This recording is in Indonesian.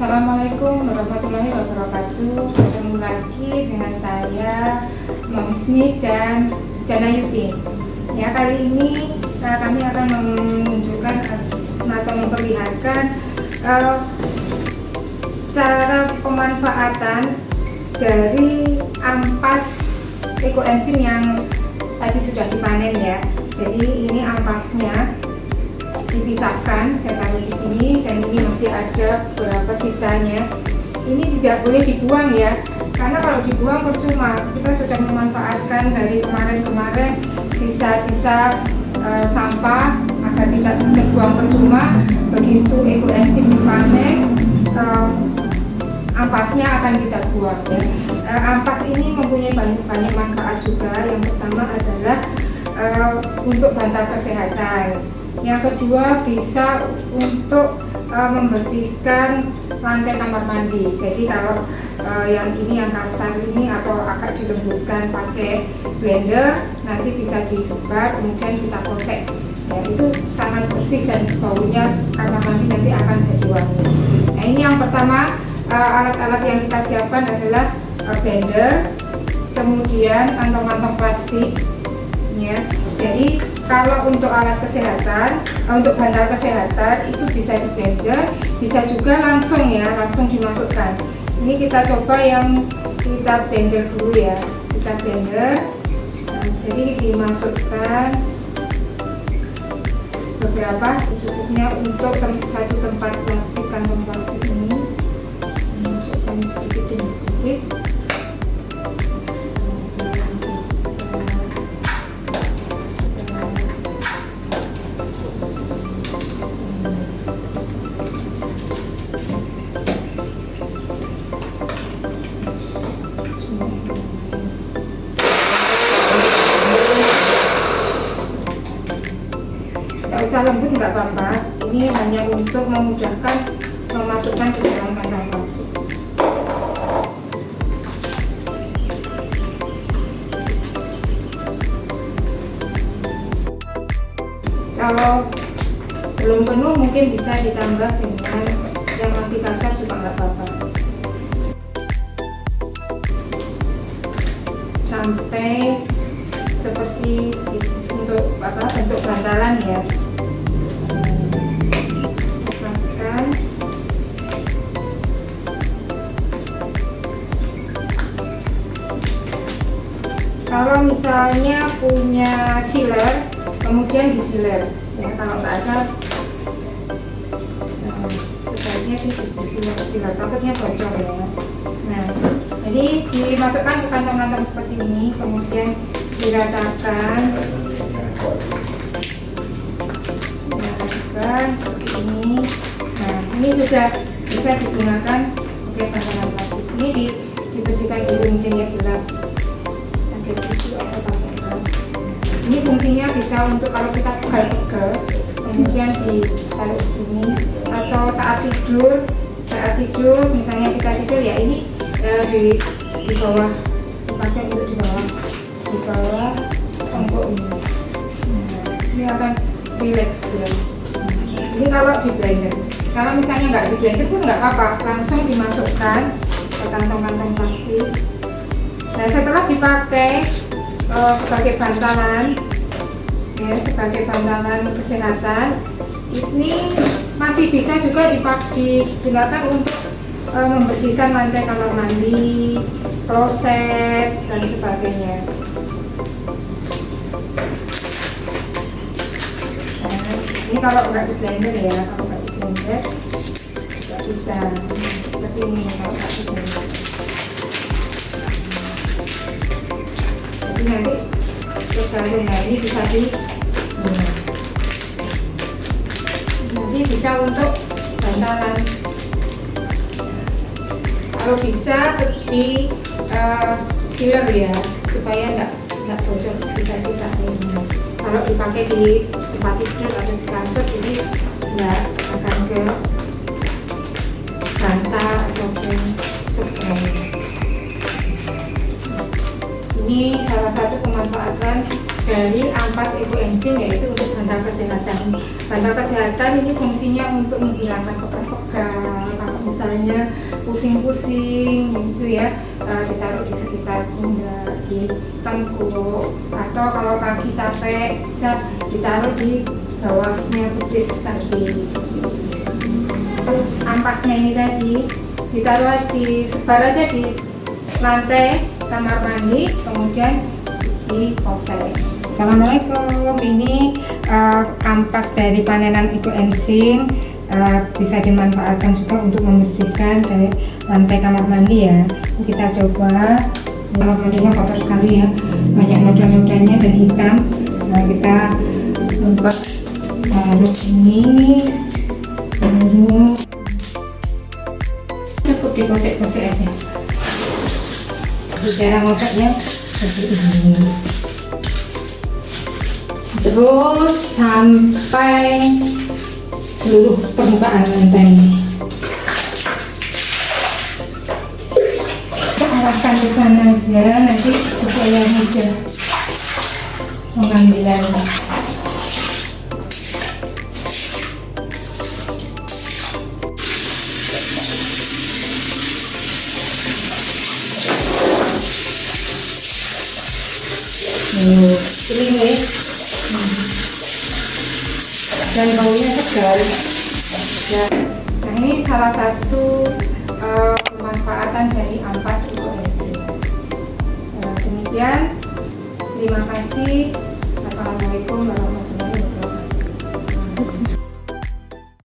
Assalamualaikum warahmatullahi wabarakatuh. Ketemu lagi dengan saya Mamisni dan Jana Yuti. Ya, kali ini kami akan menunjukkan atau memperlihatkan cara pemanfaatan dari ampas ekoenzim yang tadi sudah dipanen ya. Jadi ini ampasnya dipisahkan, saya taruh di sini, dan ini masih ada beberapa sisanya. Ini tidak boleh dibuang ya, karena kalau dibuang percuma. Kita sudah memanfaatkan dari kemarin-kemarin sisa-sisa sampah agar tidak terbuang percuma. Begitu ekoenzim dipanen, ampasnya akan kita buang ya. Ampas ini mempunyai banyak manfaat juga. Yang pertama adalah untuk bantal kesehatan. Yang kedua bisa untuk membersihkan lantai kamar mandi. Jadi kalau yang ini yang kasar ini atau agak dilembutkan pakai blender, nanti bisa disebar kemudian kita kosek. Ya, itu sangat bersih dan baunya kamar mandi nanti akan jadi wangi. Nah, ini yang pertama, alat-alat yang kita siapkan adalah blender, kemudian kantong-kantong plastik. Ya, jadi kalau untuk alat kesehatan, untuk bantal kesehatan itu bisa di blender, bisa juga langsung ya, langsung dimasukkan. Ini kita coba yang kita blender dulu ya, kita blender. Nah, jadi dimasukkan beberapa secukupnya untuk satu tempat plastik, kantong plastik ini. Masukkan sedikit demi sedikit. Usah lembut nggak apa-apa, ini hanya untuk memudahkan memasukkan ke dalam kantong plastik. Kalau belum penuh mungkin bisa ditambah dengan yang masih kasar juga nggak apa-apa, sampai seperti untuk bentuk bantalan ya. Kalau misalnya punya sealer, kemudian disiler ya. Kalau nggak ada, sebaiknya sih disiler, takutnya bocor ya. Nah, jadi dimasukkan ke kantong-kantong seperti ini, kemudian diratakan seperti ini. Nah, ini sudah bisa digunakan pakai bantalan plastik. Ini dibersihkan dulu mungkin ya, gelap. Ini fungsinya bisa untuk kalau kita pegal-pegal, kemudian ditaruh di sini, atau saat tidur misalnya kita tidur ya, ini di bawah, dipakai untuk di bawah tongkok ini. Ini akan relax ya. Ini kalau di blender, kalau misalnya nggak di blender pun nggak apa-apa, langsung dimasukkan ke kantong-kantong plastik. Nah, setelah dipakai sebagai bantalan ya, sebagai bantalan kesehatan, ini masih bisa juga digunakan untuk membersihkan lantai kamar mandi, kloset dan sebagainya. Nah, ini kalau nggak di blender ya, kalau nggak di blender juga bisa seperti ini kalau nggak di blender. Nanti sebaliknya ini bisa nanti bisa untuk bantalan. Kalau bisa di sealer ya, supaya enggak bocor sisa-sisa ini. Kalau dipakai di tempat tidur atau di kasur, ini enggak akan ke bantal ataupun spray. Ini salah satu pemanfaatan dari ampas ekoenzim, yaitu untuk bantal kesehatan. Bantal kesehatan ini fungsinya untuk menghilangkan pegal-pegal. Kalau misalnya rasanya pusing-pusing gitu ya, ditaruh di sekitar pundak, di tengkuk, atau kalau kaki capek bisa ditaruh di bawahnya betis kaki. Ampasnya ini tadi ditaruh disebar aja di lantai kamar mandi, kemudian diposek. Assalamualaikum, ini ampas dari panenan Eco Enzim, bisa dimanfaatkan juga untuk membersihkan dari lantai kamar mandi ya. Kita coba, kamar mandinya kotor sekali ya, banyak noda-nodanya dan hitam. Nah, kita coba taruh ini, baru cukup diposek-posek aja. Jadi cara masaknya seperti ini, terus sampai seluruh permukaan lantai ini. Kita arahkan ke sana aja nanti supaya mudah pengambilannya. Ini nih, dan baunya segar. Nah, ini salah satu pemanfaatan dari ampas Eco Enzim. Demikian, terima kasih. Assalamualaikum warahmatullahi wabarakatuh.